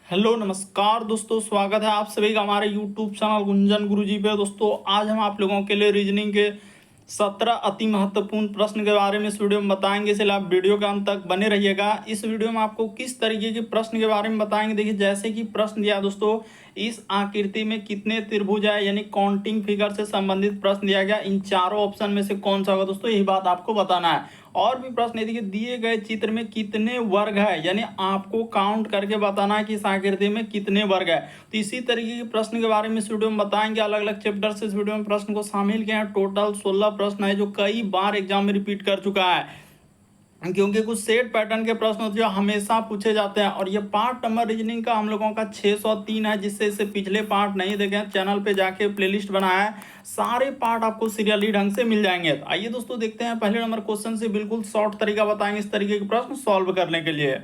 Hello नमस्कार दोस्तों, स्वागत है आप सभी का हमारे यूट्यूब चैनल गुंजन गुरुजी पे। दोस्तों आज हम आप लोगों के लिए रीजनिंग के 17 अति महत्वपूर्ण प्रश्न के बारे में इस वीडियो में बताएंगे, इसलिए आप वीडियो के अंत तक बने रहिएगा। इस वीडियो में आपको किस तरीके के प्रश्न के बारे में बताएंगे। देखिए जैसे कि प्रश्न दिया दोस्तों, इस आकृति में कितने त्रिभुज है, यानी काउंटिंग फिगर से संबंधित प्रश्न दिया गया। इन चारों ऑप्शन में से कौन सा होगा दोस्तों, यही बात आपको बताना है। और भी प्रश्न देखिए, दिए गए चित्र में कितने वर्ग है, यानी आपको काउंट करके बताना है कि इस आकृति में कितने वर्ग है। तो इसी तरीके के प्रश्न के बारे में इस वीडियो में बताएंगे। अलग अलग चैप्टर से इस वीडियो में प्रश्न को शामिल किया है। टोटल 16 प्रश्न है, जो कई बार एग्जाम में रिपीट कर चुका है, क्योंकि कुछ सेट पैटर्न के प्रश्न होते हैं जो हमेशा पूछे जाते हैं। और ये पार्ट नंबर रीजनिंग का हम लोगों का 603 है, जिससे इससे पिछले पार्ट नहीं देखे, चैनल पे जाके प्लेलिस्ट बनाया है, सारे पार्ट आपको सीरियली ढंग से मिल जाएंगे। तो आइए दोस्तों देखते हैं पहले नंबर क्वेश्चन से। बिल्कुल शॉर्ट तरीका बताएंगे इस तरीके के प्रश्न सॉल्व करने के लिए।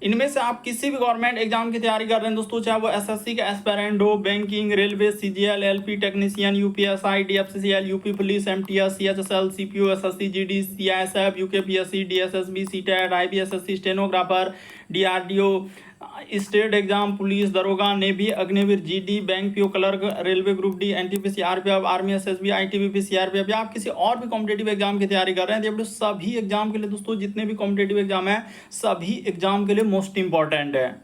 इनमें से आप किसी भी गवर्नमेंट एग्जाम की तैयारी कर रहे हैं दोस्तों, चाहे वो एसएससी का एस्पिरेंट हो, banking, railway, CGL, LP technician, UPSI, DFCCL, UP police, MTS, CHSL, CPU, SSC, GD, CISF, UKPSC, DSSB, CTET, IPSSC, stenographer, DRDO, state exam, police, दरोगा, navy, Agniveer, GD, bank PO, clerk, railway group D, NTPC, CRPF, army, SSB, ITBP, CRPF, या आप किसी और भी competitive exam की तैयारी कर रहे हैं, तो सभी एग्जाम के लिए दोस्तों, जितने भी कॉम्पिटेटिव एग्जाम है सभी एग्जाम के लिए मोस्ट इंपॉर्टेंट है।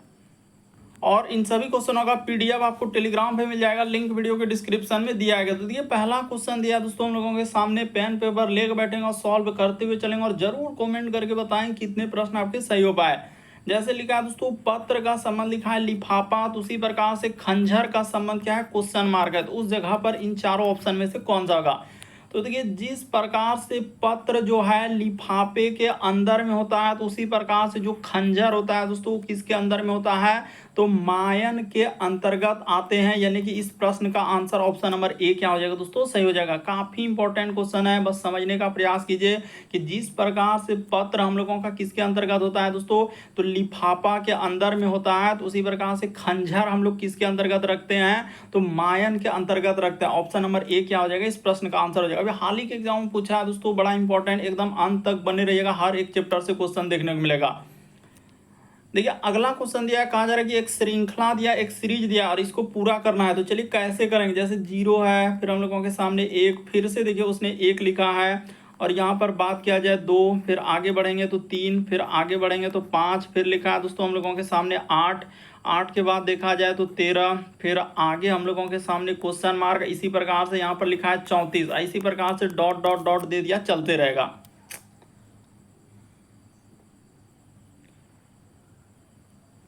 और इन सभी क्वेश्चनों का पीडीएफ आपको टेलीग्राम पे मिल जाएगा, लिंक वीडियो के डिस्क्रिप्शन में दिया गया। तो देखिए पहला क्वेश्चन दिया दोस्तों, हम लोगों के सामने पेन पेपर लेकर बैठेंगे और सॉल्व करते हुए चलेंगे, और जरूर कमेंट करके बताएं कितने प्रश्न आपके सही हो पाए। जैसे लिखा है दोस्तों, पत्र का संबंध लिखा है लिफाफा, तो उसी प्रकार से खंजर का संबंध क्या है, क्वेश्चन मार्क है। तो उस जगह पर इन चारों ऑप्शन में से कौन सा होगा। तो देखिए जिस प्रकार से पत्र जो है लिफाफे के अंदर में होता है, तो उसी प्रकार से जो खंजर होता है दोस्तों, किसके अंदर में होता है, तो मायन के अंतर्गत आते हैं। यानी कि इस प्रश्न का आंसर ऑप्शन नंबर ए क्या हो जाएगा दोस्तों, सही हो जाएगा। काफी इंपॉर्टेंट क्वेश्चन है, बस समझने का प्रयास कीजिए कि जिस प्रकार से पत्र हम लोगों का किसके अंतर्गत होता है दोस्तों, तो लिफाफा के अंदर में होता है, तो उसी प्रकार से खंजर हम लोग किसके अंतर्गत रखते हैं, तो मायन के अंतर्गत रखते हैं। ऑप्शन नंबर ए क्या हो जाएगा, इस प्रश्न का आंसर हो जाएगा। अभी हाल ही के एग्जाम में पूछा है दोस्तों, बड़ा इंपॉर्टेंट, एकदम अंत तक बने रहिएगा, हर एक चैप्टर से क्वेश्चन देखने को मिलेगा। देखिए अगला क्वेश्चन दिया है, कहा जा रहा है कि एक श्रृंखला दिया, एक सीरीज दिया और इसको पूरा करना है। तो चलिए कैसे करेंगे। जैसे 0 है, फिर हम लोगों के सामने 1, फिर से देखिए उसने 1 लिखा है, और यहाँ पर बात किया जाए 2, फिर आगे बढ़ेंगे तो 3, फिर आगे बढ़ेंगे तो 5, फिर लिखा है दोस्तों हम लोगों के सामने 8, 8 के बाद देखा जाए तो 13, फिर आगे हम लोगों के सामने क्वेश्चन मार्क, इसी प्रकार से यहाँ पर लिखा है 34, इसी प्रकार से डॉट डॉट डॉट दे दिया, चलते रहेगा।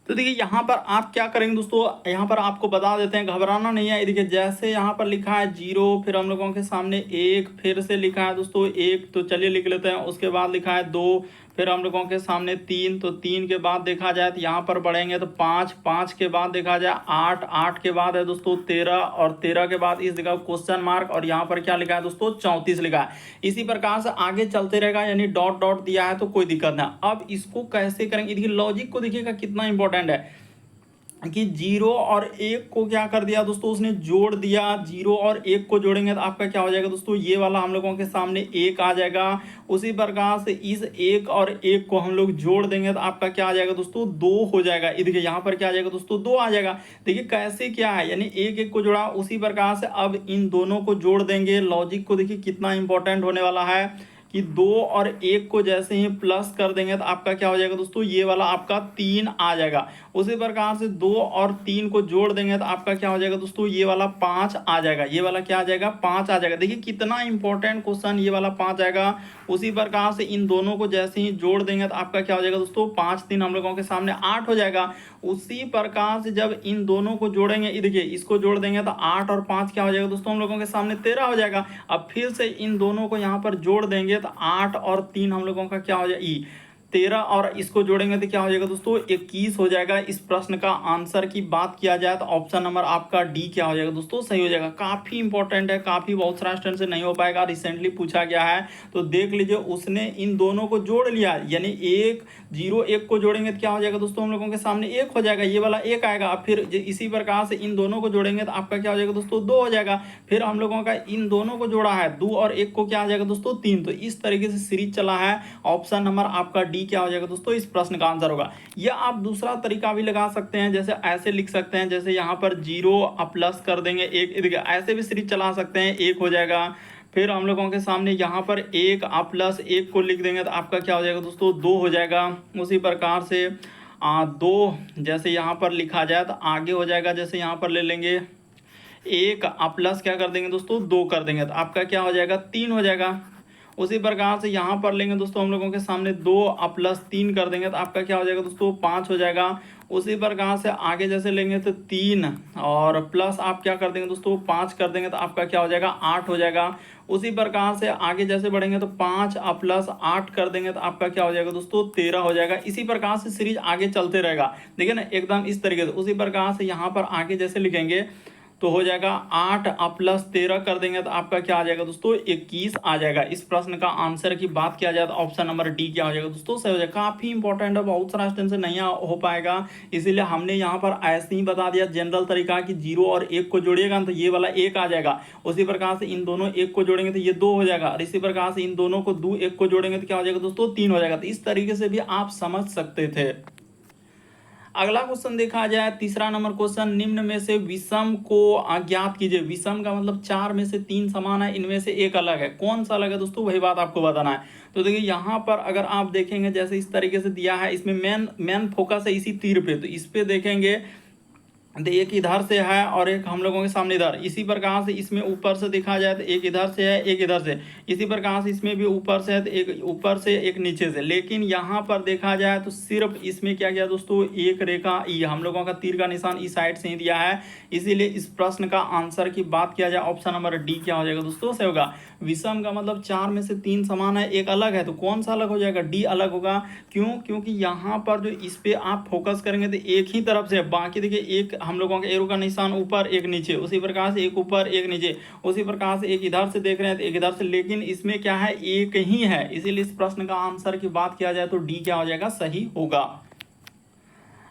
तो देखिए यहाँ पर आप क्या करेंगे दोस्तों, यहाँ पर आपको बता देते हैं, घबराना नहीं है। देखिए जैसे यहाँ पर लिखा है 0, फिर हम लोगों के सामने 1, फिर से लिखा है दोस्तों 1, तो चलिए लिख लेते हैं। उसके बाद लिखा है 2, फिर हम लोगों के सामने 3, तो 3 के बाद देखा जाए तो यहाँ पर बढ़ेंगे तो 5, 5 के बाद देखा जाए 8, 8 के बाद है दोस्तों 13, और 13 के बाद इस जगह क्वेश्चन मार्क, और यहाँ पर क्या लिखा है दोस्तों 34 लिखा है। इसी प्रकार से आगे चलते रहेगा, यानी डॉट डॉट दिया है तो कोई दिक्कत नहीं। अब इसको कैसे करेंगे, देखिए लॉजिक को देखिएगा कितना इंपॉर्टेंट है कि 0 और 1 को क्या कर दिया दोस्तों, उसने जोड़ दिया। 0 और 1 को जोड़ेंगे तो आपका क्या हो जाएगा दोस्तों, ये वाला हम लोगों के सामने 1 आ जाएगा। उसी प्रकार से इस 1 और 1 को हम लोग जोड़ देंगे तो आपका क्या आ जाएगा दोस्तों, 2 हो जाएगा। देखिए यहाँ पर क्या आ जाएगा दोस्तों, 2 आ जाएगा। देखिए कैसे क्या है, यानी 1 1 को जोड़ा, उसी प्रकार से अब इन दोनों को जोड़ देंगे। लॉजिक को देखिए कितना इंपॉर्टेंट होने वाला है कि 2 और 1 को जैसे ही प्लस कर देंगे तो आपका क्या हो जाएगा दोस्तों, ये वाला आपका 3 आ जाएगा। उसी प्रकार से 2 और 3 को जोड़ देंगे तो आपका क्या हो जाएगा दोस्तों, ये वाला 5 आ जाएगा। ये वाला क्या आ जाएगा, 5 आ जाएगा। देखिए कितना इंपॉर्टेंट क्वेश्चन, ये वाला 5 आएगा। उसी प्रकार से इन दोनों को जैसे ही जोड़ देंगे तो आपका क्या हो जाएगा दोस्तों, 5 3 हम लोगों के सामने 8 हो जाएगा। उसी प्रकार से जब इन दोनों को जोड़ेंगे, देखिए इसको जोड़ देंगे तो 8 और 5 क्या हो जाएगा दोस्तों, हम लोगों के सामने 13 हो जाएगा। अब फिर से इन दोनों को यहाँ पर जोड़ देंगे तो 8 और 3 हम लोगों का क्या हो जाएगा, 13, और इसको जोड़ेंगे तो क्या हो जाएगा दोस्तों, 21 हो जाएगा। इस प्रश्न का आंसर की बात किया जाए तो ऑप्शन नंबर आपका डी क्या हो जाएगा दोस्तों, सही हो जाएगा। काफी इंपॉर्टेंट है, काफी बहुत सारा स्टूडेंट से नहीं हो पाएगा, रिसेंटली पूछा गया है। तो देख लीजिए उसने इन दोनों को जोड़ लिया, यानी 1 0 1 को जोड़ेंगे तो क्या हो जाएगा दोस्तों, हम लोगों के सामने 1 हो जाएगा, ये वाला 1 आएगा। फिर इसी प्रकार से इन दोनों को जोड़ेंगे तो आपका क्या हो जाएगा दोस्तों, 2 हो जाएगा। फिर हम लोगों का इन दोनों को जोड़ा है 2 और 1 को क्या आ जाएगा दोस्तों, 3। तो इस तरीके से सीरीज चला है। ऑप्शन नंबर आपका डी डी क्या हो जाएगा दोस्तों इस प्रश्न का आंसर होगा। या आप दूसरा तरीका भी लगा सकते हैं, जैसे ऐसे लिख सकते हैं, जैसे यहाँ पर 0 प्लस कर देंगे 1, देखिए ऐसे भी सीरीज चला सकते हैं, 1 हो जाएगा। फिर हम लोगों के सामने यहाँ पर 1 प्लस 1 को लिख देंगे तो आपका क्या हो जाएगा दोस्तों 2 हो जाएगा। उसी प्रकार से 2 जैसे यहाँ पर लिखा जाए तो आगे हो जाएगा, जैसे यहाँ पर ले लेंगे 1 प्लस क्या कर देंगे दोस्तों 2 कर देंगे तो आपका क्या हो जाएगा 3 हो जाएगा। उसी प्रकार से यहाँ पर लेंगे दोस्तों हम लोगों के सामने 2 प्लस 3 कर देंगे तो आपका क्या हो जाएगा दोस्तों 5 हो जाएगा। उसी प्रकार से आगे जैसे लेंगे तो 3 और प्लस आप क्या कर देंगे दोस्तों 5 कर देंगे तो आपका क्या हो जाएगा 8 हो जाएगा। उसी प्रकार से आगे जैसे बढ़ेंगे तो 5 प्लस 8 कर देंगे तो आपका क्या हो जाएगा दोस्तों 13 हो जाएगा। इसी प्रकार से सीरीज आगे चलते रहेगा, देखिए ना एकदम इस तरीके से। उसी प्रकार से यहाँ पर आगे जैसे लिखेंगे तो हो जाएगा 8 प्लस 13 कर देंगे तो आपका क्या आ जाएगा दोस्तों 21 आ जाएगा। इस प्रश्न का आंसर की बात किया जाए तो ऑप्शन नंबर डी क्या हो जाएगा दोस्तों सही हो जाएगा। काफी इंपॉर्टेंट है, बहुत सारा स्टूडेंट से नहीं हो पाएगा, इसीलिए हमने यहाँ पर ऐसे ही बता दिया जनरल तरीका कि 0 और 1 को जोड़िएगा तो ये वाला 1 आ जाएगा। उसी प्रकार से इन दोनों 1 को जोड़ेंगे तो ये 2 हो जाएगा, और इसी प्रकार से इन दोनों को 2 1 को जोड़ेंगे तो क्या हो जाएगा दोस्तों 3 हो जाएगा। तो इस तरीके से भी आप समझ सकते थे। अगला क्वेश्चन देखा जाए, तीसरा नंबर क्वेश्चन, निम्न में से विषम को अज्ञात कीजिए। विषम का मतलब 4 में से 3 समान है, इनमें से एक अलग है, कौन सा अलग है दोस्तों वही बात आपको बताना है। तो देखिए यहाँ पर अगर आप देखेंगे जैसे इस तरीके से दिया है, इसमें मेन फोकस है इसी तीर पे, तो इस पे देखेंगे तो एक इधर से है और एक हम लोगों के सामने इधर। इसी प्रकार से इसमें ऊपर से देखा जाए तो एक इधर से है एक इधर से। इसी प्रकार से इसमें भी ऊपर से है तो एक ऊपर से एक नीचे से। लेकिन यहाँ पर देखा जाए तो सिर्फ इसमें क्या किया दोस्तों एक रेखा ई, हम लोगों का तीर का निशान इस साइड से ही दिया है। इसीलिए इस प्रश्न का आंसर की बात किया जाए ऑप्शन नंबर डी क्या हो जाएगा दोस्तों सही होगा। विषम का मतलब 4 में से 3 समान है, एक अलग है, तो कौन सा अलग हो जाएगा डी अलग होगा। क्यों? क्योंकि यहाँ पर जो इस पे आप फोकस करेंगे तो एक ही तरफ से, बाकी देखिए एक हम लोगों के एरो का निशान ऊपर एक नीचे, उसी प्रकार से एक ऊपर एक नीचे, उसी प्रकार से एक इधर से देख रहे हैं तो एक इधर से, लेकिन इसमें क्या है एक ही है। इसीलिए इस प्रश्न का आंसर की बात किया जाए तो डी क्या हो जाएगा सही होगा।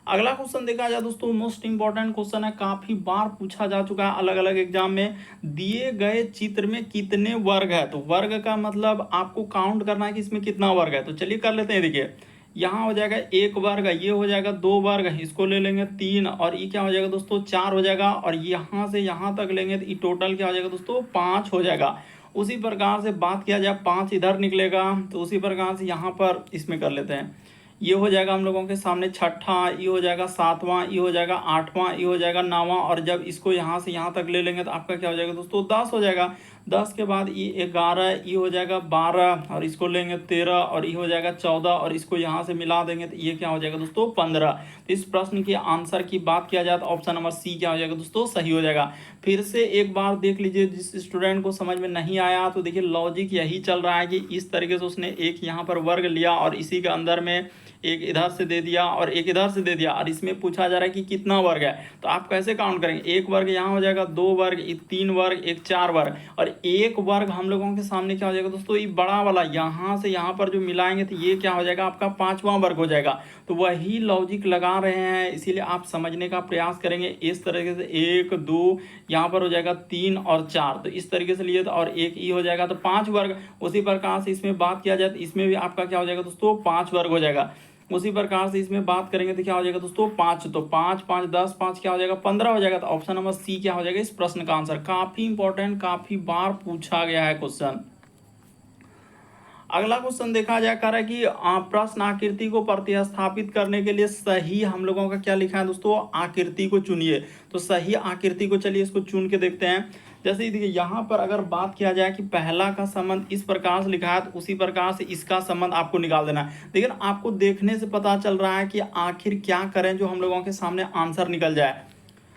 अगला क्वेश्चन देखा जाए दोस्तों, मोस्ट इंपॉर्टेंट क्वेश्चन है, काफी बार पूछा जा चुका है अलग अलग एग्जाम में। दिए गए चित्र में कितने वर्ग है? तो वर्ग का मतलब आपको काउंट करना है कि इसमें कितना वर्ग है। तो चलिए कर लेते हैं। देखिए यहाँ हो जाएगा 1 वर्ग, ये हो जाएगा 2 वर्ग, इसको ले लेंगे 3, और ये क्या हो जाएगा दोस्तों 4 हो जाएगा, और यहाँ से यहाँ तक लेंगे तो ये टोटल क्या हो जाएगा दोस्तों 5 हो जाएगा। उसी प्रकार से बात किया जाए 5 इधर निकलेगा, तो उसी प्रकार से यहाँ पर इसमें कर लेते हैं। ये हो जाएगा हम लोगों के सामने छठा, ये हो जाएगा 7वां, ये हो जाएगा 8वां, ये हो जाएगा 9वां, और जब इसको यहाँ से यहाँ तक ले लेंगे तो आपका क्या हो जाएगा दोस्तों 10 हो जाएगा। 10 के बाद ये 11, ये हो जाएगा 12, और इसको लेंगे 13, और ये हो जाएगा 14, और इसको यहाँ से मिला देंगे तो ये क्या हो जाएगा दोस्तों 15। तो इस प्रश्न के आंसर की बात किया जाए तो ऑप्शन नंबर सी क्या हो जाएगा दोस्तों सही हो जाएगा। फिर से एक बार देख लीजिए, जिस स्टूडेंट को समझ में नहीं आया तो देखिए लॉजिक यही चल रहा है कि इस तरीके से उसने एक यहाँ पर वर्ग लिया और इसी के अंदर में एक इधर से दे दिया और एक इधर से दे दिया, और इसमें पूछा जा रहा है कि कितना वर्ग है। तो आप कैसे काउंट करेंगे? एक वर्ग यहाँ हो जाएगा, 2 वर्ग, 3 वर्ग, एक 4 वर्ग, और एक वर्ग हम लोगों के सामने क्या हो जाएगा दोस्तों ये बड़ा वाला, यहाँ से यहाँ पर जो मिलाएंगे तो ये क्या हो जाएगा आपका 5वां वर्ग हो जाएगा। तो वही लॉजिक लगा रहे हैं, इसीलिए आप समझने का प्रयास करेंगे। इस तरीके से 1 2 यहाँ पर हो जाएगा 3 और 4, तो इस तरीके से लिए तो, और एक ई हो जाएगा तो 5 वर्ग। उसी प्रकार से इसमें बात किया जाए तो इसमें भी आपका क्या हो जाएगा दोस्तों 5 वर्ग हो जाएगा। उसी प्रकार से इसमें बात करेंगे तो क्या हो जाएगा दोस्तों 5, तो 5 5 10, 5 क्या हो जाएगा 15 हो जाएगा। तो ऑप्शन नंबर सी क्या हो जाएगा इस प्रश्न का आंसर। काफी इंपॉर्टेंट, काफी बार पूछा गया है क्वेश्चन। अगला क्वेश्चन देखा जाए कर रहा है कि प्रश्न आकृति को प्रतिस्थापित करने के लिए सही हम लोगों का क्या लिखा है दोस्तों, आकृति को चुनिए। तो सही आकृति को चलिए इसको चुन के देखते हैं। जैसे देखिए यहाँ पर अगर बात किया जाए कि पहला का संबंध इस प्रकार से लिखा है, तो उसी प्रकार से इसका संबंध आपको निकाल देना है। लेकिन आपको देखने से पता चल रहा है कि आखिर क्या करें जो हम लोगों के सामने आंसर निकल जाए।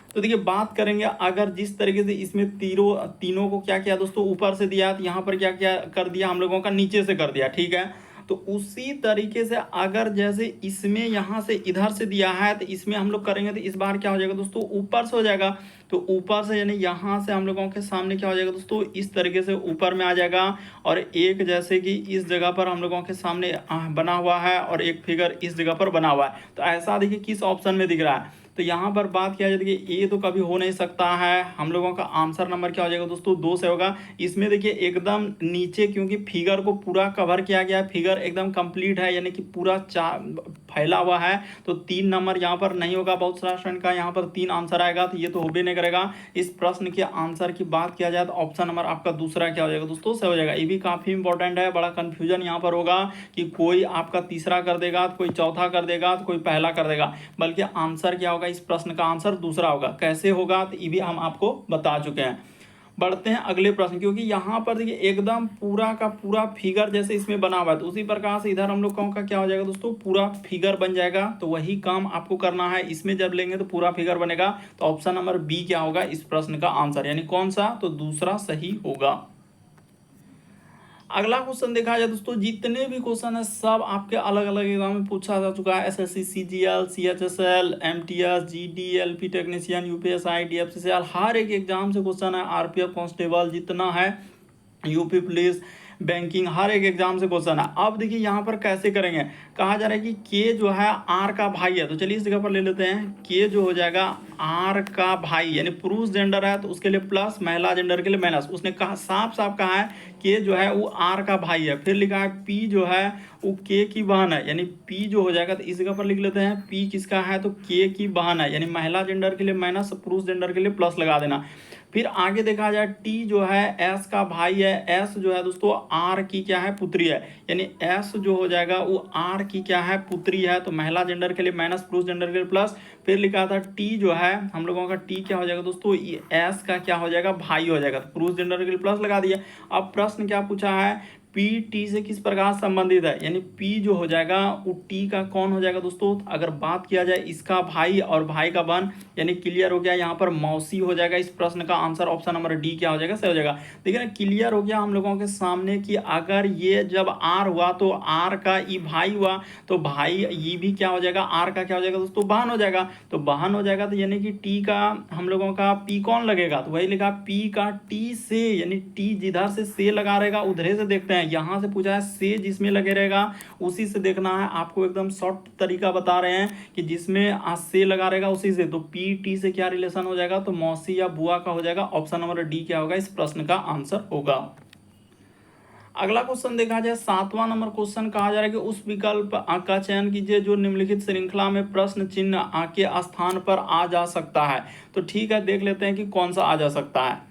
तो देखिए बात करेंगे, अगर जिस तरीके से इसमें तीनों को क्या किया दोस्तों ऊपर से दिया, तो यहाँ पर क्या क्या कर दिया हम लोगों का नीचे से कर दिया, ठीक है। तो उसी तरीके से अगर जैसे इसमें यहाँ से इधर से दिया है तो इसमें हम लोग करेंगे तो इस बार क्या हो जाएगा दोस्तों ऊपर से हो जाएगा। तो ऊपर से यानी यहाँ से हम लोगों के सामने क्या हो जाएगा दोस्तों इस तरीके से ऊपर में आ जाएगा, और एक जैसे कि इस जगह पर हम लोगों के सामने बना हुआ है और एक फिगर इस जगह पर बना हुआ है। तो ऐसा देखिए किस ऑप्शन में दिख रहा है। तो यहाँ पर बात किया जाए देखिए ये तो कभी हो नहीं सकता है। हम लोगों का आंसर नंबर क्या हो जाएगा दोस्तों, 2 से होगा। इसमें देखिए एकदम नीचे क्योंकि फिगर को पूरा कवर किया गया है, फिगर एकदम कंप्लीट है यानी कि पूरा फैला हुआ है, तो 3 नंबर यहाँ पर नहीं होगा। बहुत सारा स्टूडेंट का यहाँ पर 3 आंसर आएगा, तो ये तो हो भी नहीं करेगा। इस प्रश्न के आंसर की बात किया जाए तो ऑप्शन नंबर आपका दूसरा क्या हो जाएगा दोस्तों, से हो जाएगा। ये भी काफी इंपॉर्टेंट है, बड़ा कंफ्यूजन यहाँ पर होगा कि कोई आपका तीसरा कर देगा तो कोई चौथा कर देगा तो कोई पहला कर देगा, बल्कि आंसर क्या होगा, इस प्रश्न का आंसर दूसरा होगा। कैसे होगा तो ये भी हम आपको बता चुके हैं। बढ़ते हैं अगले प्रश्न, क्योंकि यहाँ पर देखिए एकदम पूरा का पूरा फिगर जैसे इसमें बना हुआ है, तो उसी प्रकार से इधर हम लोग का क्या हो जाएगा दोस्तों, पूरा फिगर बन जाएगा। तो वही काम आपको करना है, इसमें जब लेंगे तो पूरा फिगर बनेगा। तो ऑप्शन नंबर बी क्या होगा इस प्रश्न का आंसर, यानी कौन सा, तो दूसरा सही होगा। अगला क्वेश्चन देखा जाए दोस्तों, जितने भी क्वेश्चन है सब आपके अलग अलग एग्जाम में पूछा जा चुका है। SSC, CGL, CHSL, MTS, GD, LP technician, UPSI, DFCCL, हर एक एग्जाम से क्वेश्चन है। आरपीएफ कांस्टेबल जितना है, यूपी पुलिस, बैंकिंग, हर एक एग्जाम से क्वेश्चन है। अब देखिए यहाँ पर कैसे करेंगे, कहा जा रहा है कि के जो है आर का भाई है, तो चलिए इस जगह पर ले लेते हैं। के जो हो जाएगा आर का भाई, यानी पुरुष जेंडर है तो उसके लिए प्लस, महिला जेंडर के लिए माइनस। उसने कहा साफ साफ कहा है के जो है वो आर का भाई है। फिर लिखा है पी जो है वो के की बहन है, यानी पी जो हो जाएगा, तो इस जगह पर लिख लेते हैं पी किसका है, तो के की बहन है, यानी महिला जेंडर के लिए माइनस, पुरुष जेंडर के लिए प्लस लगा देना। फिर आगे देखा जाए टी जो है एस का भाई है, एस जो है दोस्तों आर की क्या है, पुत्री है, यानी एस जो हो जाएगा वो आर की क्या है, पुत्री है, तो महिला जेंडर के लिए माइनस, पुरुष जेंडर के लिए प्लस। फिर लिखा था टी जो है हम लोगों का टी क्या हो जाएगा दोस्तों, एस का क्या हो जाएगा, भाई हो जाएगा, तो पुरुष जेंडर के लिए प्लस लगा दिया। अब प्रश्न क्या पूछा है, पी टी से किस प्रकार संबंधित है, यानी पी जो हो जाएगा वो टी का कौन हो जाएगा दोस्तों, अगर बात किया जाए इसका भाई और भाई का बहन, यानी क्लियर हो गया, यहाँ पर मौसी हो जाएगा। इस प्रश्न का आंसर ऑप्शन नंबर डी क्या हो जाएगा, सही हो जाएगा। देखिए ना क्लियर हो गया हम लोगों के सामने कि अगर ये जब आर हुआ तो आर का ई भाई हुआ, तो भाई ये भी क्या हो जाएगा, आर का क्या हो जाएगा दोस्तों, बहन हो जाएगा। तो बहन हो जाएगा तो यानी कि टी का हम लोगों का पी कौन लगेगा, तो वही लिखा पी का टी से, यानी टी जिधर से लगा रहेगा उधरे से देखते हैं। यहां से पूछा है से जिसमें लगे रहेगा उसी से देखना है। आपको एकदम शॉर्ट तरीका बता रहे हैं कि जिसमें से लगा रहेगा उसी से, तो पी टी से क्या रिलेशन हो जाएगा, तो मौसी या बुआ का हो जाएगा। ऑप्शन नंबर डी क्या होगा इस प्रश्न का आंसर होगा। अगला क्वेश्चन देखा जाए 7वां नंबर क्वेश्चन, कहा जा रहा है कि उस विकल्प का चयन कीजिए जो निम्नलिखित श्रृंखला में प्रश्न चिन्ह के स्थान पर आ जा सकता है। तो ठीक है, देख लेते हैं कि कौन सा आ जा सकता है।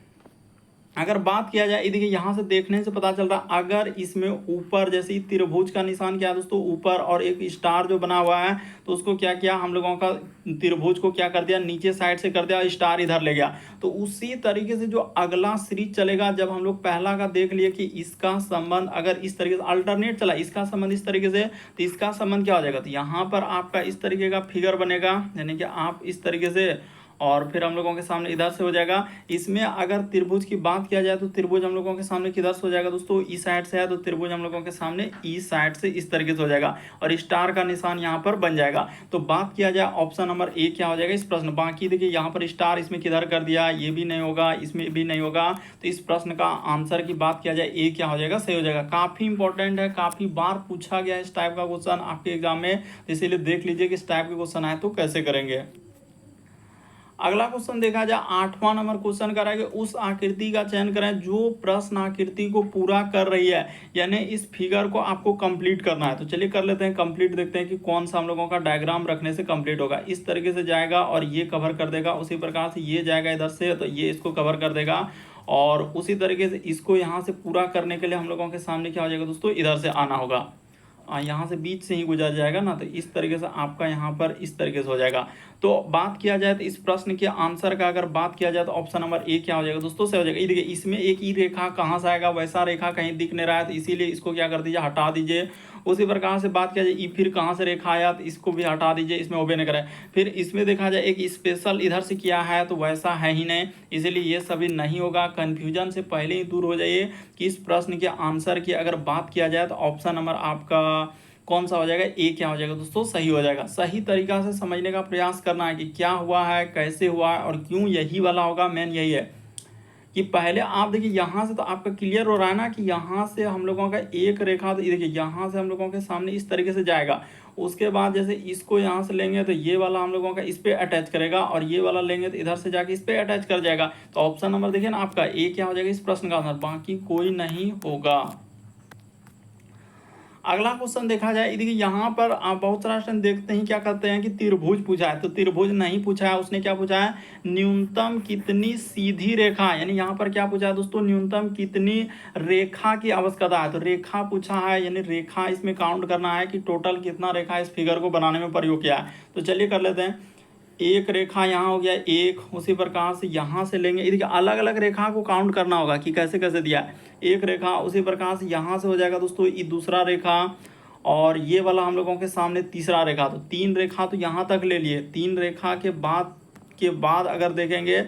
अगर बात किया जाए, देखिए यहाँ से देखने से पता चल रहा है, अगर इसमें ऊपर जैसे त्रिभुज का निशान क्या है दोस्तों, ऊपर और एक स्टार जो बना हुआ है, तो उसको क्या किया हम लोगों का, त्रिभुज को क्या कर दिया, नीचे साइड से कर दिया, स्टार इधर ले गया। तो उसी तरीके से जो अगला सीरीज चलेगा, जब हम लोग पहला का देख लिए कि इसका संबंध अगर इस तरीके से अल्टरनेट चला, इसका संबंध इस तरीके से, तो इसका संबंध क्या हो जाएगा, तो यहाँ पर आपका इस तरीके का फिगर बनेगा, यानी कि आप इस तरीके से, और फिर हम लोगों के सामने इधर से हो जाएगा। इसमें अगर त्रिभुज की बात किया जाए तो त्रिभुज हम लोगों के सामने किधर से हो जाएगा दोस्तों, इस साइड से है, तो त्रिभुज हम लोगों के सामने इस साइड से इस तरीके से हो जाएगा, और स्टार का निशान यहाँ पर बन जाएगा। तो बात किया जाए ऑप्शन नंबर ए क्या हो जाएगा इस प्रश्न। बाकी देखिए यहाँ पर स्टार इसमें किधर कर दिया, ये भी नहीं होगा, इसमें भी नहीं होगा। तो इस प्रश्न का आंसर की बात किया जाए ए क्या हो जाएगा, सही हो जाएगा। काफी इंपॉर्टेंट है, काफी बार पूछा गया इस टाइप का क्वेश्चन आपके एग्जाम में, इसीलिए देख लीजिए कि इस टाइप के क्वेश्चन आए तो कैसे करेंगे। अगला क्वेश्चन देखा जाए 8वां नंबर क्वेश्चन कर रहा है कि उस आकृति का चयन करें जो प्रश्न आकृति को पूरा कर रही है, यानी इस फिगर को आपको कंप्लीट करना है। तो चलिए कर लेते हैं कंप्लीट, देखते हैं कि कौन सा हम लोगों का डायग्राम रखने से कंप्लीट होगा। इस तरीके से जाएगा और ये कवर कर देगा, उसी प्रकार से ये जाएगा इधर से, तो ये इसको कवर कर देगा, और उसी तरीके से इसको यहाँ से पूरा करने के लिए हम लोगों के सामने क्या हो जाएगा दोस्तों, इधर से आना होगा, यहाँ से बीच से ही गुजर जाएगा ना, तो इस तरीके से आपका यहाँ पर इस तरीके से हो जाएगा। तो बात किया जाए तो इस प्रश्न के आंसर का अगर बात किया जाए तो ऑप्शन नंबर ए क्या हो जाएगा दोस्तों, से हो जाएगा। ये देखिए इसमें एक ई रेखा कहाँ से आएगा, वैसा रेखा कहीं दिख नहीं रहा है, तो इसीलिए इसको क्या कर दीजिए, हटा दीजिए। उसी प्रकार से बात किया जाए ई फिर कहाँ से रेखा आया, तो इसको भी हटा दीजिए, इसमें ओबे नहीं करे। फिर इसमें देखा जाए एक स्पेशल इधर से किया है, तो वैसा है ही नहीं, इसीलिए ये सभी नहीं होगा। कन्फ्यूजन से पहले ही दूर हो जाइए कि इस प्रश्न के आंसर की अगर बात किया जाए तो ऑप्शन नंबर आपका कौन सा हो जाएगा, ए क्या हो जाएगा दोस्तों, सही हो जाएगा। सही तरीका से समझने का प्रयास करना है कि क्या हुआ है, कैसे हुआ है, और क्यों यही वाला होगा। मेन यही है कि पहले आप देखिए यहाँ से तो आपका क्लियर हो रहा है ना कि यहाँ से हम लोगों का एक रेखा, तो देखिए यहाँ से हम लोगों के सामने इस तरीके से जाएगा, उसके बाद जैसे इसको यहाँ से लेंगे तो ये वाला हम लोगों का इस पे अटैच करेगा, और ये वाला लेंगे तो इधर से जाके इस पे अटैच कर जाएगा। तो ऑप्शन नंबर देखिए ना आपका ए क्या हो जाएगा इस प्रश्न का आंसर, बाकी कोई नहीं होगा। अगला क्वेश्चन देखा जाए, देखिए यहाँ पर आप बहुत सारा क्वेश्चन देखते हैं क्या करते हैं कि त्रिभुज पूछा है, तो त्रिभुज नहीं पूछा है, उसने क्या पूछा है, न्यूनतम कितनी सीधी रेखा, यानी यहाँ पर क्या पूछा है दोस्तों, न्यूनतम कितनी रेखा की आवश्यकता है। तो रेखा पूछा है, यानी रेखा इसमें काउंट करना है कि टोटल कितना रेखा इस फिगर को बनाने में प्रयोग किया है। तो चलिए कर लेते हैं। एक रेखा यहाँ हो गया एक, उसी प्रकार से यहाँ से लेंगे, देखिए अलग अलग रेखा को काउंट करना होगा कि कैसे कैसे दिया है। एक रेखा, उसी प्रकार से यहाँ से हो जाएगा दोस्तों ये दूसरा रेखा, और ये वाला हम लोगों के सामने तीसरा रेखा। तो तीन रेखा तो यहाँ तक ले लिए। तीन रेखा के बाद अगर देखेंगे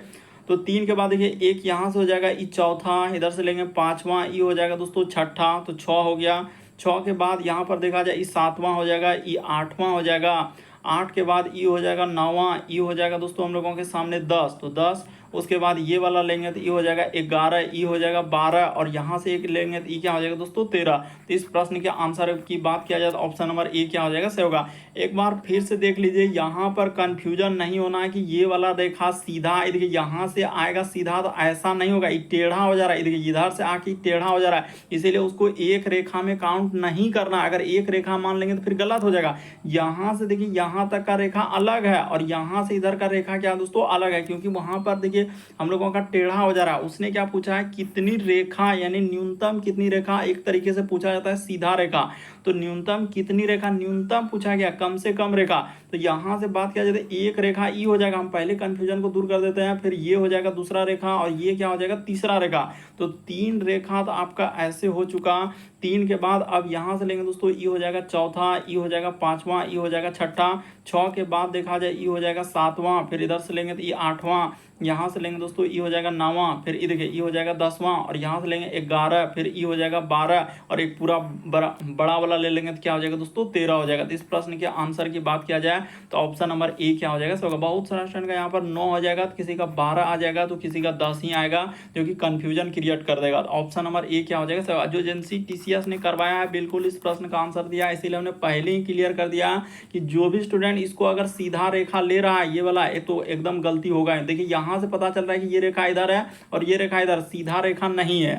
तो तीन के बाद देखिए एक यहाँ से हो जाएगा ये चौथा, इधर से लेंगे पाँचवा, ये हो जाएगा दोस्तों छठा, तो 6 हो गया। 6 के बाद यहाँ पर देखा जाए ये 7वां हो जाएगा, ये 8वां हो जाएगा। 8 के बाद ये हो जाएगा 9वां, ये हो जाएगा दोस्तों हम लोगों के सामने 10, तो 10। उसके बाद ये वाला लेंगे तो ये हो जाएगा 11, ये हो जाएगा 12, और यहाँ से एक लेंगे तो ये क्या हो जाएगा दोस्तों 13। तो इस प्रश्न के आंसर की बात किया जाए तो ऑप्शन नंबर ए क्या हो जाएगा, सही होगा। एक बार फिर से देख लीजिए, यहाँ पर कंफ्यूजन नहीं होना है कि ये वाला रेखा सीधा, देखिए यहाँ से आएगा सीधा तो ऐसा नहीं होगा, ये टेढ़ा हो जा रहा है, देखिए इधर से आके टेढ़ा हो जा रहा है, इसीलिए उसको एक रेखा में काउंट नहीं करना। अगर एक रेखा मान लेंगे तो फिर गलत हो जाएगा। यहाँ से देखिए यहाँ तक का रेखा अलग है, और यहाँ से इधर का रेखा क्या दोस्तों अलग है, क्योंकि वहां पर देखिए हम लोगों का टेढ़ा हो जा रहा है। उसने क्या पूछा है, कितनी रेखा, यानी न्यूनतम कितनी रेखा, एक तरीके से पूछा जाता है सीधा रेखा, तो न्यूनतम कितनी रेखा, न्यूनतम पूछा गया, कम से कम रेखा। तो यहाँ से बात किया जाए तो एक रेखा ई हो जाएगा, हम पहले कंफ्यूजन को दूर कर देते हैं, फिर ये हो जाएगा दूसरा रेखा, और ये क्या हो जाएगा तीसरा रेखा। तो 3 रेखा तो आपका ऐसे हो चुका। 3 के बाद अब यहाँ से लेंगे दोस्तों ई हो जाएगा चौथा, ई हो जाएगा 5वां, ई हो जाएगा छठा। 6 के बाद देखा जाए ई हो जाएगा 7वां, फिर इधर से लेंगे तो ई 8वां, यहाँ से लेंगे दोस्तों ई हो जाएगा 9वां, फिर ई देखिए ई हो जाएगा 10वां, और यहाँ से लेंगे 11, फिर ई हो जाएगा 12, और एक पूरा बड़ा वाला ले लेंगे तो क्या हो जाएगा दोस्तों 13 हो जाएगा। तो इस प्रश्न के आंसर की बात किया जाए तो ऑप्शन नंबर ए क्या हो जाएगा, सो बहुत सारा स्टूडेंट का यहाँ पर 9 हो जाएगा, तो किसी का 12 आ जाएगा, तो किसी का 10 ही आएगा, जो कि कंफ्यूजन क्रिएट कर देगा। तो ऑप्शन नंबर ए क्या हो जाएगा, सो जो एजेंसी टीसीएस ने करवाया है बिल्कुल इस प्रश्न का आंसर दिया, इसीलिए हमने पहले ही क्लियर कर दिया कि जो भी स्टूडेंट इसको अगर सीधा रेखा ले रहा है ये वाला, ये तो एकदम गलती होगा। देखिए यहाँ से पता चल रहा है कि ये रेखा इधर है और ये रेखा इधर, सीधा रेखा नहीं है।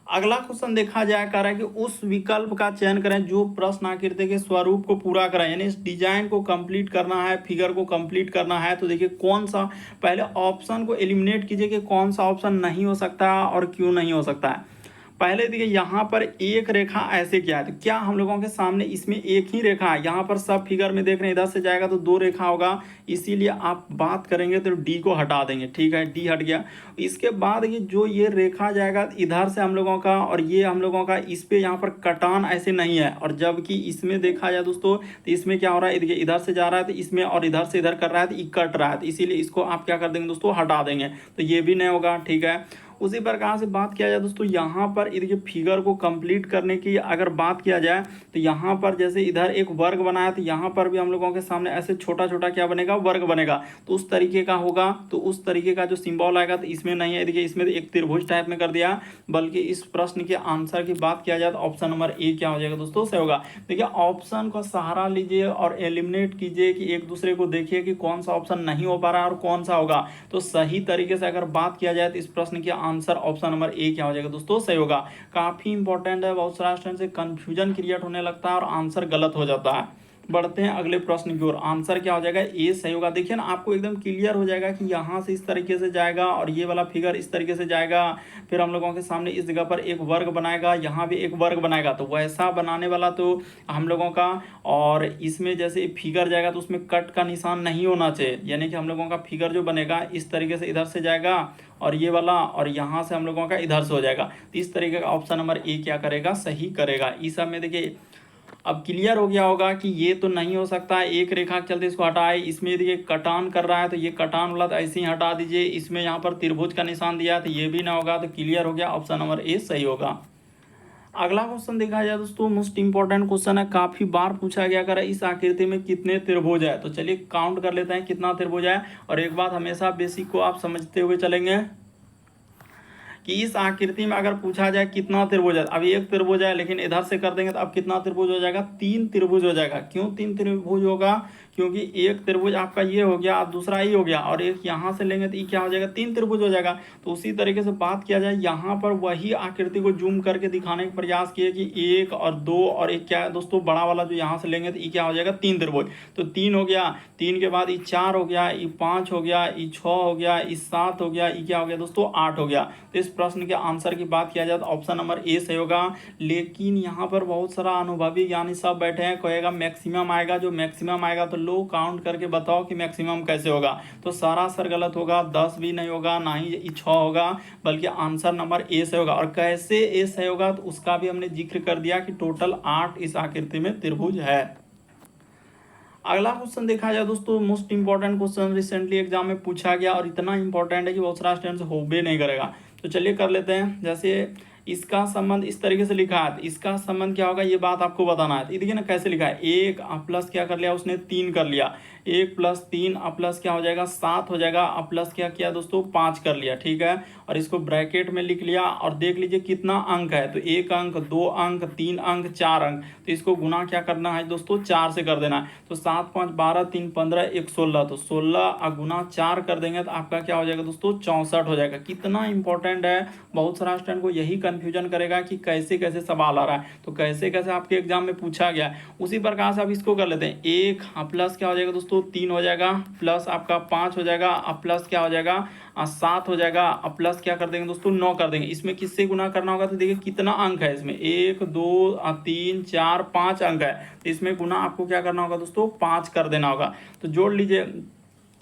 अगला क्वेश्चन देखा जाए, कह रहा है कि उस विकल्प का चयन करें जो प्रश्न आकृति के स्वरूप को पूरा करें, यानी इस डिजाइन को कंप्लीट करना है, फिगर को कंप्लीट करना है। तो देखिए कौन सा, पहले ऑप्शन को एलिमिनेट कीजिए कि कौन सा ऑप्शन नहीं हो सकता और क्यों नहीं हो सकता है। पहले देखिए यहाँ पर एक रेखा ऐसे क्या है, तो क्या हम लोगों के सामने इसमें एक ही रेखा है, यहाँ पर सब फिगर में देख रहे हैं इधर से जाएगा तो 2 रेखा होगा, इसीलिए आप बात करेंगे तो डी को हटा देंगे, ठीक है, डी हट गया। इसके बाद ये जो ये रेखा जाएगा इधर से हम लोगों का, और ये हम लोगों का इस पे यहाँ पर कटान ऐसे नहीं है, और जबकि इसमें देखा जाए दोस्तों तो इसमें क्या हो रहा है, देखिए इधर से जा रहा है तो इसमें, और इधर से इधर कर रहा है तो ये कट रहा है, तो इसीलिए इसको आप क्या कर देंगे दोस्तों, हटा देंगे, तो ये भी नहीं होगा, ठीक है। उसी प्रकार से बात किया जाए दोस्तों, यहाँ पर देखिए फिगर को कंप्लीट करने की अगर बात किया जाए तो यहाँ पर जैसे इधर एक वर्ग बनाया, तो यहाँ पर भी हम लोगों के सामने ऐसे छोटा छोटा क्या बनेगा, वर्ग बनेगा, तो उस तरीके का होगा, तो उस तरीके का जो सिंबल आएगा तो इसमें नहीं है। देखिए इसमें एक त्रिभुज टाइप में कर दिया, बल्कि इस प्रश्न के आंसर की बात किया जाए तो ऑप्शन नंबर ए क्या हो जाएगा दोस्तों, सही होगा। देखिए ऑप्शन का सहारा लीजिए और एलिमिनेट कीजिए कि एक दूसरे को देखिए कि कौन सा ऑप्शन नहीं हो पा रहा है और कौन सा होगा। तो सही तरीके से अगर बात किया जाए तो इस प्रश्न के आंसर ऑप्शन नंबर ए क्या हो जाएगा दोस्तों, सही होगा। काफी इंपॉर्टेंट है, बहुत सारा स्टूडेंट से कंफ्यूजन क्रिएट होने लगता है और आंसर गलत हो जाता है। बढ़ते हैं अगले प्रश्न की ओर, आंसर क्या हो जाएगा, ए सही होगा। देखिए ना आपको एकदम क्लियर हो जाएगा कि यहाँ से इस तरीके से जाएगा और ये वाला फिगर इस तरीके से जाएगा, फिर हम लोगों के सामने इस जगह पर एक वर्ग बनाएगा, यहाँ भी एक वर्ग बनाएगा, तो वैसा बनाने वाला तो हम लोगों का, और इसमें जैसे फिगर जाएगा तो उसमें कट का निशान नहीं होना चाहिए, यानी कि हम लोगों का फिगर जो बनेगा इस तरीके से इधर से जाएगा और ये वाला, और यहाँ से हम लोगों का इधर से हो जाएगा, तो इस तरीके का ऑप्शन नंबर ए क्या करेगा, सही करेगा। इस सब में देखिए अब क्लियर हो गया होगा कि ये तो नहीं हो सकता है, एक रेखा के चलते इसको हटाए, इसमें देखिए कटान कर रहा है तो ये कटान वाला तो ऐसे ही हटा दीजिए, इसमें यहाँ पर त्रिभुज का निशान दिया है तो ये भी ना होगा, तो क्लियर हो गया, ऑप्शन नंबर ए सही होगा। अगला क्वेश्चन देखा जाए दोस्तों, मोस्ट इंपॉर्टेंट क्वेश्चन है, काफी बार पूछा गया, कर इस आकृति में कितने त्रिभुज है। तो चलिए काउंट कर लेते हैं कितना त्रिभुज है, और एक बात हमेशा बेसिक को आप समझते हुए चलेंगे। कि इस आकृति में अगर पूछा जाए कितना त्रिभुज है, अभी एक त्रिभुज है लेकिन इधर से कर देंगे तो अब कितना त्रिभुज हो जाएगा, 3 त्रिभुज हो जाएगा। क्यों 3 त्रिभुज होगा, क्योंकि एक त्रिभुज आपका ये हो गया और दूसरा ही हो गया, और एक यहाँ से लेंगे तो ये क्या हो जाएगा, 3 त्रिभुज हो जाएगा। तो उसी तरीके से बात किया जाए यहाँ पर वही आकृति को जूम करके दिखाने का प्रयास किए कि 1 और 2 और एक क्या है दोस्तों, बड़ा वाला जो यहाँ से लेंगे तो ये क्या हो जाएगा, 3 त्रिभुज। तो 3 हो गया, 3 के बाद ये 4 हो गया, ये 5 हो गया, ये 6 हो गया, ये 7 हो गया, ये क्या हो गया दोस्तों, 8 हो गया। तो इस प्रश्न के आंसर की बात किया जाए तो ऑप्शन नंबर ए सही होगा। लेकिन यहाँ पर बहुत सारा अनुभवी ज्ञानी सब बैठे हैं, कहेगा मैक्सिमम आएगा, जो मैक्सिमम आएगा तो लो काउंट करके बताओ कि मैक्सिमम कैसे होगा। तो सारा सर गलत होगा, 10 भी नहीं होगा, ना ही 6 होगा, बल्कि आंसर नंबर ए सही होगा। और कैसे ए सही होगा तो उसका भी हमने जिक्र कर दिया कि टोटल 8 इस आकृति में त्रिभुज है। अगला क्वेश्चन देखा जाए दोस्तों, most important question recently exam में पूछा गया और इतना इंपॉर्टेंट है कि बहुत सारा स्टूडेंट्स हो भी नहीं करेगा। तो चलिए कर लेते हैं। जैसे इसका संबंध इस तरीके से लिखा है, इसका संबंध क्या होगा ये बात आपको बताना है। देखिए ना कैसे लिखा है, 1 प्लस क्या कर लिया उसने, 3 कर लिया, 1 प्लस 3 प्लस क्या हो जाएगा, 7 हो जाएगा, प्लस क्या किया दोस्तों, 5 कर लिया, ठीक है। और इसको ब्रैकेट में लिख लिया और देख लीजिए कितना अंक है, तो 1 अंक, 2 अंक, 3 अंक, 4 अंक। तो इसको गुना क्या करना है दोस्तों, 4 से कर देना है। तो 7 5 12 3 15 1 16, तो 16 गुना 4 कर देंगे तो आपका क्या हो जाएगा दोस्तों, 64 हो जाएगा। कितना इंपॉर्टेंट है, बहुत सारा स्टूडेंट को यही कंफ्यूजन करेगा कि कैसे कैसे सवाल आ रहा है, तो कैसे कैसे आपके एग्जाम में पूछा गया। उसी प्रकार से आप इसको कर लेते हैं, 1 प्लस क्या हो जाएगा दोस्तों, 3 हो जाएगा, प्लस आपका 5 हो जाएगा, अब प्लस क्या हो जाएगा, 7 हो जाएगा, अब प्लस क्या कर देंगे दोस्तों, 9 कर देंगे। इसमें किससे गुना करना होगा, तो देखिए कितना अंक है इसमें, 1 2 3 4 5 अंक है, तो इसमें गुना आपको क्या करना होगा दोस्तों, 5 कर देना होगा। तो जोड़ लीजिए,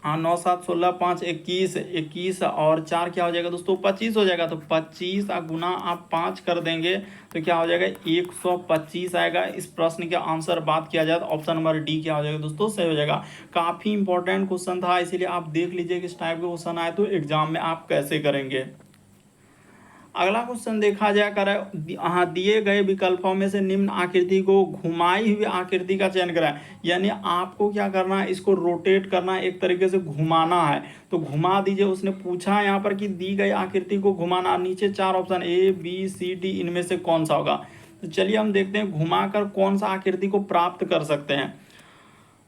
हाँ 9 7 16 5 21, 21 और 4 क्या हो जाएगा दोस्तों, 25 हो जाएगा। तो 25 गुना आप 5 कर देंगे तो क्या हो जाएगा, 125 आएगा। इस प्रश्न के आंसर बात किया जाए तो ऑप्शन नंबर डी क्या हो जाएगा दोस्तों, सही हो जाएगा। काफ़ी इंपॉर्टेंट क्वेश्चन था, इसीलिए आप देख लीजिए कि इस टाइप के क्वेश्चन आए तो एग्जाम में आप कैसे करेंगे। अगला क्वेश्चन देखा जाए कर, हाँ दिए गए विकल्पों में से निम्न आकृति को घुमाई हुई आकृति का चयन करें। यानी आपको क्या करना है, इसको रोटेट करना है, एक तरीके से घुमाना है। तो घुमा दीजिए, उसने पूछा है यहाँ पर कि दी गई आकृति को घुमाना, नीचे 4 option A B C D, इनमें से कौन सा होगा। तो चलिए हम देखते हैं घुमाकर कौन सा आकृति को प्राप्त कर सकते हैं।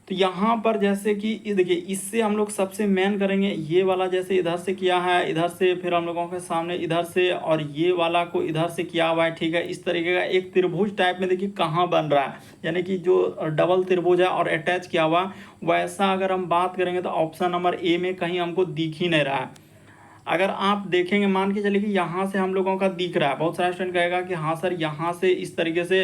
तो यहाँ पर जैसे कि देखिए, इससे हम लोग सबसे मेन करेंगे ये वाला, जैसे इधर से किया है, इधर से फिर हम लोगों के सामने इधर से, और ये वाला को इधर से किया हुआ है, ठीक है। इस तरीके का एक त्रिभुज टाइप में देखिए कहाँ बन रहा है, यानी कि जो डबल त्रिभुज है और अटैच किया हुआ, वैसा अगर हम बात करेंगे तो ऑप्शन नंबर ए में कहीं हमको दिख ही नहीं रहा है। अगर आप देखेंगे, मान के चलिए कि यहाँ से हम लोगों का दिख रहा है, बहुत सारा स्टूडेंट कहेगा कि हाँ सर यहाँ से इस तरीके से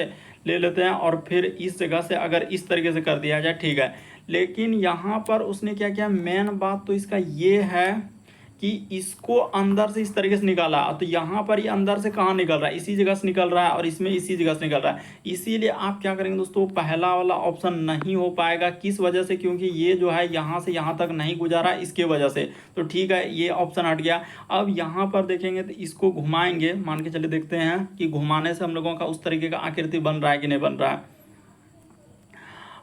ले लेते हैं और फिर इस जगह से अगर इस तरीके से कर दिया जाए, ठीक है। लेकिन यहाँ पर उसने क्या किया, मेन बात तो इसका ये है कि इसको अंदर से इस तरीके से निकाला, तो यहाँ पर ये अंदर से कहाँ निकल रहा है, इसी जगह से निकल रहा है, और इसमें इसी जगह से निकल रहा है। इसीलिए आप क्या करेंगे दोस्तों, पहला वाला ऑप्शन नहीं हो पाएगा। किस वजह से, क्योंकि ये जो है यहाँ से यहाँ तक नहीं गुजारा, इसके वजह से। तो ठीक है, ये ऑप्शन हट गया। अब यहाँ पर देखेंगे तो इसको घुमाएंगे, मान के चलिए देखते हैं कि घुमाने से हम लोगों का उस तरीके का आकृति बन रहा है कि नहीं बन रहा है।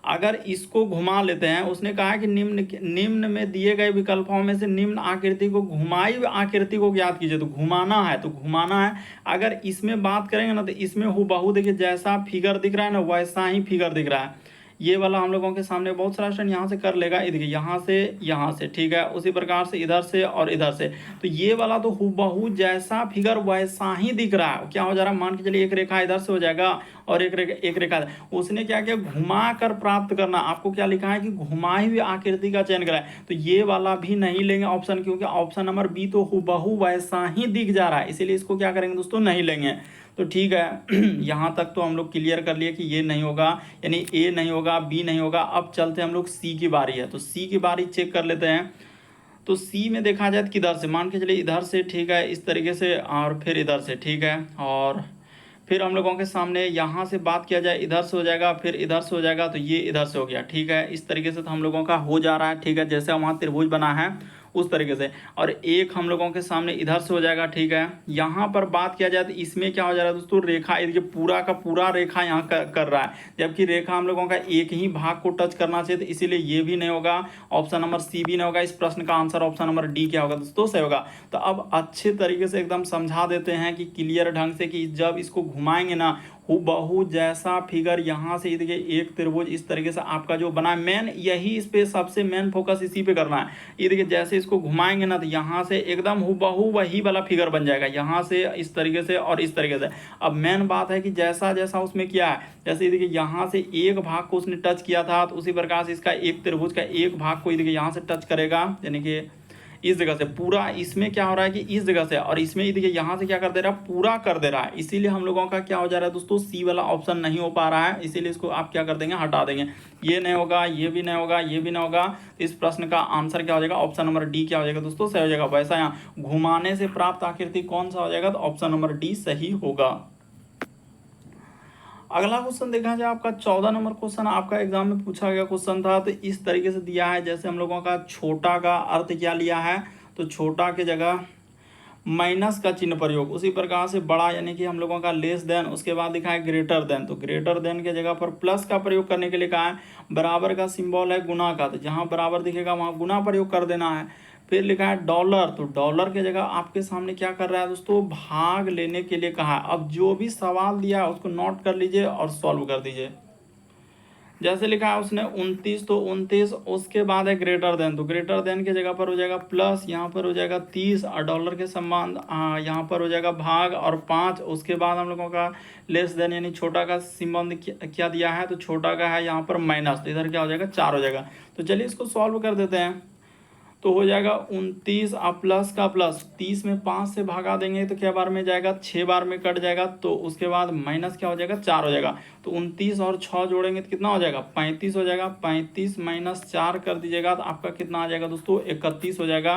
अगर इसको घुमा लेते हैं, उसने कहा कि निम्न में दिए गए विकल्पों में से निम्न आकृति को घुमाई हुई आकृति को ज्ञात कीजिए। तो घुमाना है, तो घुमाना है। अगर इसमें बात करेंगे ना तो इसमें हूबहू देखिए जैसा फिगर दिख रहा है ना, वैसा ही फिगर दिख रहा है। ये वाला हम लोगों के सामने बहुत सारा स्टूडेंट यहाँ से कर लेगा, देखिए यहाँ से, ठीक है। उसी प्रकार से इधर से और इधर से, तो ये वाला तो हूबहू जैसा फिगर वैसा ही दिख रहा है। क्या हो जा रहा है, मान के चलिए एक रेखा इधर से हो जाएगा और एक रेखा उसने क्या किया, घुमा कर प्राप्त करना। आपको क्या लिखा है कि घुमाई हुई आकृति का चयन करा है, तो ये वाला भी नहीं लेंगे ऑप्शन, क्योंकि ऑप्शन नंबर बी तो हूबहू वैसा ही दिख जा रहा है, इसीलिए इसको क्या करेंगे दोस्तों, नहीं लेंगे। तो ठीक है यहाँ तक तो हम लोग क्लियर कर लिए कि ये नहीं होगा, यानी ए नहीं होगा, बी नहीं होगा। अब चलते हम लोग सी की बारी है, तो सी की बारी चेक कर लेते हैं। तो सी में देखा जाए तो किधर से, मान के चलिए इधर से, ठीक है, इस तरीके से, और फिर इधर से, ठीक है। और फिर हम लोगों के सामने यहाँ से बात किया जाए, इधर से हो जाएगा, फिर इधर से हो जाएगा, तो ये इधर से हो गया, ठीक है। इस तरीके से तो हम लोगों का हो जा रहा है, ठीक है। जैसे वहाँ त्रिभुज बना है उस तरीके से, और एक हम लोगों के सामने इधर से हो जाएगा। ठीक है, यहाँ पर बात किया जाए तो इसमें क्या हो जा रहा है दोस्तों, रेखा ये पूरा का पूरा रेखा यहाँ कर रहा है, जबकि रेखा हम लोगों का एक ही भाग को टच करना चाहिए, तो इसीलिए ये भी नहीं होगा, ऑप्शन नंबर सी भी नहीं होगा। इस प्रश्न का आंसर ऑप्शन नंबर डी क्या होगा दोस्तों, सही होगा। तो अब अच्छे तरीके से एकदम समझा देते हैं कि क्लियर ढंग से, कि जब इसको घुमाएंगे ना, हूबहू जैसा फिगर यहाँ से देखिए एक त्रिभुज इस तरीके से आपका जो बना है, मेन यही इस पे सबसे मेन फोकस इसी पे करना है। ये देखिए जैसे इसको घुमाएंगे ना, तो यहाँ से एकदम हूबहू वही वाला फिगर बन जाएगा, यहाँ से इस तरीके से और इस तरीके से। अब मेन बात है कि जैसा जैसा उसमें किया है, जैसे देखिए यहाँ से एक भाग को उसने टच किया था, तो उसी प्रकार से इसका एक त्रिभुज का एक भाग को देखिए यहाँ से टच करेगा, यानी कि इस जगह से पूरा, इसमें क्या हो रहा है कि इस जगह से, और इसमें देखिए यहाँ से क्या कर दे रहा है, पूरा कर दे रहा है। इसीलिए हम लोगों का क्या हो जा रहा है दोस्तों, सी वाला ऑप्शन नहीं हो पा रहा है, इसीलिए इसको आप क्या कर देंगे, हटा देंगे। ये नहीं होगा, ये भी नहीं होगा, ये भी नहीं होगा। इस प्रश्न का आंसर क्या हो जाएगा, ऑप्शन नंबर डी क्या हो जाएगा दोस्तों, सही हो जाएगा। वैसा यहाँ घुमाने से प्राप्त आकृति कौन सा हो जाएगा, तो ऑप्शन नंबर डी सही होगा। अगला क्वेश्चन देखा जाए, आपका 14 नंबर क्वेश्चन आपका एग्जाम में पूछा गया क्वेश्चन था, तो इस तरीके से दिया है। जैसे हम लोगों का छोटा का अर्थ क्या लिया है, तो छोटा के जगह माइनस का चिन्ह प्रयोग, उसी प्रकार से बड़ा यानी कि हम लोगों का लेस देन, उसके बाद लिखा है ग्रेटर देन, तो ग्रेटर देन के जगह पर प्लस का प्रयोग करने के लिए कहा है। बराबर का सिंबल है गुना का, तो जहाँ बराबर दिखेगा वहाँ गुना प्रयोग कर देना है। फिर लिखा है डॉलर, तो डॉलर के जगह आपके सामने क्या कर रहा है दोस्तों, भाग लेने के लिए कहा है। अब जो भी सवाल दिया है उसको नोट कर लीजिए और सॉल्व कर दीजिए। जैसे लिखा है उसने 29, तो 29, उसके बाद है ग्रेटर देन, तो ग्रेटर देन की जगह पर हो जाएगा प्लस, यहाँ पर हो जाएगा 30, और डॉलर के संबंध यहाँ पर हो जाएगा भाग और 5। उसके बाद हम लोगों का लेस देन यानी छोटा का संबंध क्या दिया है, तो छोटा का है यहाँ पर माइनस, तो इधर क्या हो जाएगा 4 हो जाएगा। तो चलिए इसको सॉल्व कर देते हैं। तो हो जाएगा 29 अब प्लस का प्लस, 30 में 5 से भागा देंगे तो क्या बार में जाएगा, 6 बार में कट जाएगा। तो उसके बाद माइनस क्या हो जाएगा, 4 हो जाएगा। तो 29 और 6 जोड़ेंगे तो कितना हो जाएगा, 35 हो जाएगा। 35 माइनस 4 कर दीजिएगा तो आपका कितना आ जाएगा दोस्तों, 31 हो जाएगा।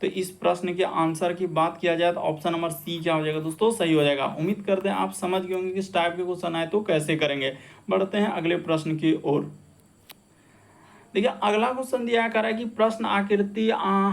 तो इस प्रश्न के आंसर की बात किया जाए तो ऑप्शन नंबर सी क्या हो जाएगा दोस्तों, सही हो जाएगा। उम्मीद करते हैं आप समझ गए होंगे कि इस टाइप के क्वेश्चन आए तो कैसे करेंगे। बढ़ते हैं अगले प्रश्न की ओर। देखिए अगला क्वेश्चन दिया है, कह रहा है कि प्रश्न आकृति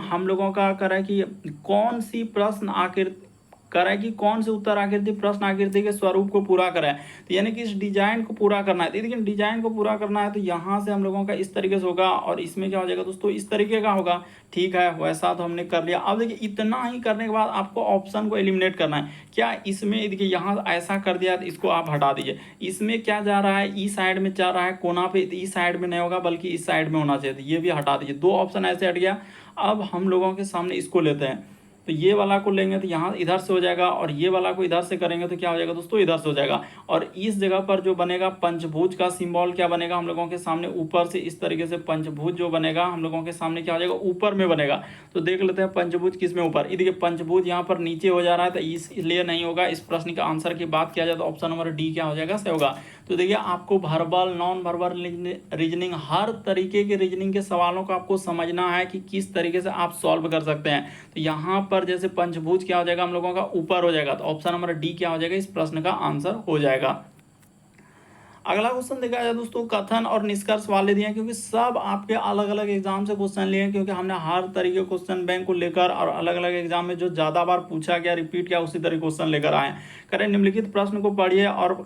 हम लोगों का कह रहा है कि कौन सी प्रश्न आकृति, कह रहा है कि कौन से उत्तर आकृति प्रश्न आकृति के स्वरूप को पूरा कराए। तो यानी कि इस डिजाइन को पूरा करना है। तो लेकिन डिजाइन को पूरा करना है तो यहाँ से हम लोगों का इस तरीके से होगा, और इसमें क्या हो जाएगा दोस्तों, इस तरीके का होगा। ठीक है, वैसा तो हमने कर लिया। अब देखिए इतना ही करने के बाद आपको ऑप्शन को एलिमिनेट करना है। क्या इसमें देखिए यहाँ ऐसा कर दिया तो इसको आप हटा दीजिए। इसमें क्या जा रहा है, ई साइड में जा रहा है कोना पे, तो इस साइड में नहीं होगा बल्कि इस साइड में होना चाहिए, तो ये भी हटा दीजिए। 2 ऑप्शन ऐसे हट गया। अब हम लोगों के सामने इसको लेते हैं, तो ये वाला को लेंगे तो यहाँ इधर से हो जाएगा, और ये वाला को इधर से करेंगे तो क्या हो जाएगा दोस्तों, इधर से हो जाएगा। और इस जगह पर जो बनेगा पंचभुज का सिंबल क्या बनेगा हम लोगों के सामने, ऊपर से इस तरीके से पंचभुज जो बनेगा हम लोगों के सामने क्या हो जाएगा, ऊपर में बनेगा। तो देख लेते हैं पंचभुज किस में ऊपर, देखिए पंचभुज यहाँ पर नीचे हो जा रहा है, तो इसलिए नहीं होगा। इस प्रश्न का आंसर की बात किया जाए तो ऑप्शन नंबर डी क्या हो जाएगा, सही होगा। तो देखिए आपको वर्बल नॉन वर्बल रीजनिंग, हर तरीके के रीजनिंग के सवालों को आपको समझना है कि किस तरीके से आप सॉल्व कर सकते हैं। तो यहाँ पर जैसे पंचभुज क्या हो जाएगा हम लोगों का, ऊपर हो जाएगा, तो ऑप्शन नंबर डी क्या हो जाएगा, इस प्रश्न का आंसर हो जाएगा। अगला क्वेश्चन देखा जाए दोस्तों, कथन और निष्कर्ष वाले दिए हैं, क्योंकि सब आपके अलग अलग एग्जाम से क्वेश्चन लिए हैं, क्योंकि हमने हर तरीके क्वेश्चन बैंक को लेकर और अलग अलग एग्जाम में जो ज़्यादा बार पूछा गया, रिपीट किया, उसी तरह क्वेश्चन लेकर आए हैं। करें निम्नलिखित प्रश्न को पढ़िए और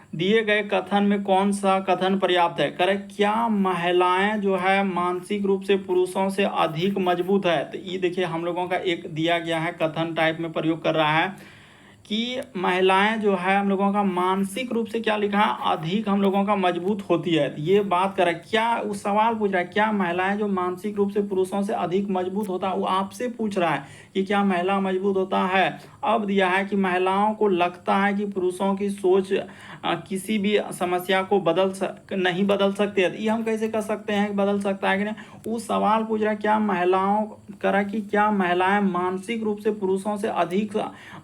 दिए गए कथन में कौन सा कथन पर्याप्त है। करें, क्या महिलाएं जो है मानसिक रूप से पुरुषों से अधिक मजबूत है। तो ये देखिए हम लोगों का एक दिया गया है, कथन टाइप में प्रयोग कर रहा है कि महिलाएं जो है हम लोगों का मानसिक रूप से क्या लिखा है, अधिक हम लोगों का मजबूत होती है। तो ये बात कर रहा है, क्या उस सवाल पूछ रहा है, क्या महिलाएं जो मानसिक रूप से पुरुषों से अधिक मजबूत होता है, वो आपसे पूछ रहा है कि क्या महिला मजबूत होता है। अब दिया है कि महिलाओं को लगता है कि पुरुषों की सोच किसी भी समस्या को नहीं बदल सकती है। ये हम कैसे कर सकते हैं, बदल सकता है कि नहीं। वो सवाल पूछ रहा है, क्या महिलाओं करा कि क्या महिलाएं मानसिक रूप से पुरुषों से अधिक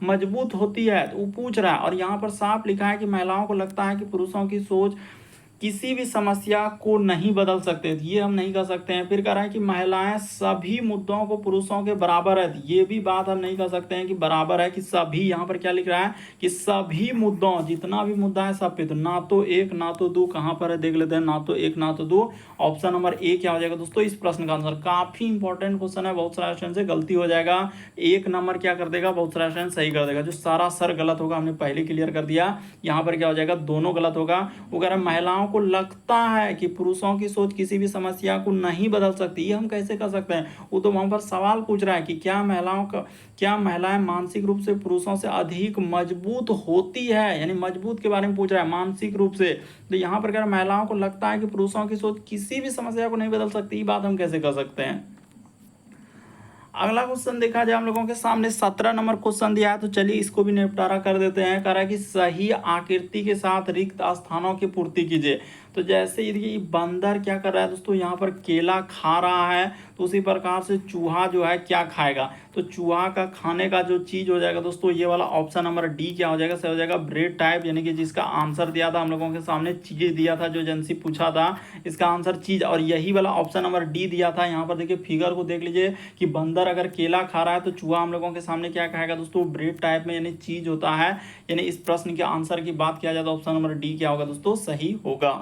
मजबूत होती है, तो वो पूछ रहा है। और यहाँ पर साफ लिखा है कि महिलाओं को लगता है कि पुरुषों की सोच किसी भी समस्या को नहीं बदल सकते, ये हम नहीं कर सकते हैं। फिर कह रहा है कि महिलाएं सभी मुद्दों को पुरुषों के बराबर है, ये भी बात हम नहीं कर सकते हैं कि बराबर है कि सभी। यहाँ पर क्या लिख रहा है कि सभी मुद्दों, जितना भी मुद्दा है सब पे, तो ना तो एक ना तो दो, कहाँ पर है देख लेते हैं, ना तो एक ना तो दो। ऑप्शन नंबर ए क्या हो जाएगा दोस्तों इस प्रश्न का आंसर। काफी इंपॉर्टेंट क्वेश्चन है, बहुत सारे क्वेश्चन से गलती हो जाएगा, एक नंबर क्या कर देगा, बहुत सारा क्वेश्चन सही कर देगा। जो सारा सर गलत होगा हमने पहले क्लियर कर दिया, यहाँ पर क्या हो जाएगा, दोनों गलत होगा। वो कह रहा है महिलाओं को लगता है कि पुरुषों की सोच किसी भी समस्या को नहीं बदल सकती, ये हम कैसे कर सकते हैं। वो तो वहां पर सवाल पूछ रहा है कि क्या महिलाएं मानसिक रूप से पुरुषों से अधिक मजबूत होती है, यानी मजबूत के बारे में पूछ रहा है मानसिक रूप से। तो यहाँ पर कह रहा है महिलाओं को लगता है कि पुरुषों की सोच किसी भी समस्या को नहीं बदल सकती, ये बात हम कैसे कर सकते हैं। अगला क्वेश्चन देखा जाए हम लोगों के सामने 17 नंबर क्वेश्चन दिया है, तो चलिए इसको भी निपटारा कर देते हैं। कह रहा है कि सही आकृति के साथ रिक्त स्थानों की पूर्ति कीजिए। तो जैसे ये बंदर क्या कर रहा है दोस्तों, यहाँ पर केला खा रहा है, तो उसी प्रकार से चूहा जो है क्या खाएगा, तो चूहा का खाने का जो चीज हो जाएगा दोस्तों, ये वाला ऑप्शन नंबर डी क्या हो जाएगा, सही हो जाएगा ब्रेड टाइप, यानी कि जिसका आंसर दिया था हम लोगों के सामने, चीज दिया था जो एजेंसी पूछा था, इसका आंसर चीज, और यही वाला ऑप्शन नंबर डी दिया था। यहाँ पर देखिए फिगर को देख लीजिए कि बंदर अगर केला खा रहा है तो चूहा हम लोगों के सामने क्या खाएगा दोस्तों, ब्रेड टाइप में, यानी चीज होता है। यानी इस प्रश्न के आंसर की बात किया जाए तो ऑप्शन नंबर डी क्या होगा दोस्तों, सही होगा।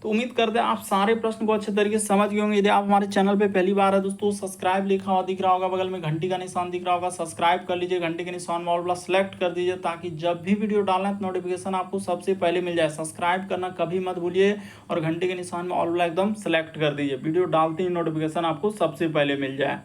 तो उम्मीद करते हैं आप सारे प्रश्न को अच्छे तरीके से समझ गए होंगे। यदि आप हमारे चैनल पे पहली बार है दोस्तों, सब्सक्राइब लिखा हुआ दिख रहा होगा, बगल में घंटी का निशान दिख रहा होगा, सब्सक्राइब कर लीजिए, घंटी के निशान में ऑल वाला सेलेक्ट कर दीजिए, ताकि जब भी वीडियो डालना है तो नोटिफिकेशन आपको सबसे पहले मिल जाए। सब्सक्राइब करना कभी मत भूलिए और घंटी के निशान में ऑल वाला एकदम सेलेक्ट कर दीजिए, वीडियो डालते ही नोटिफिकेशन आपको सबसे पहले मिल जाए।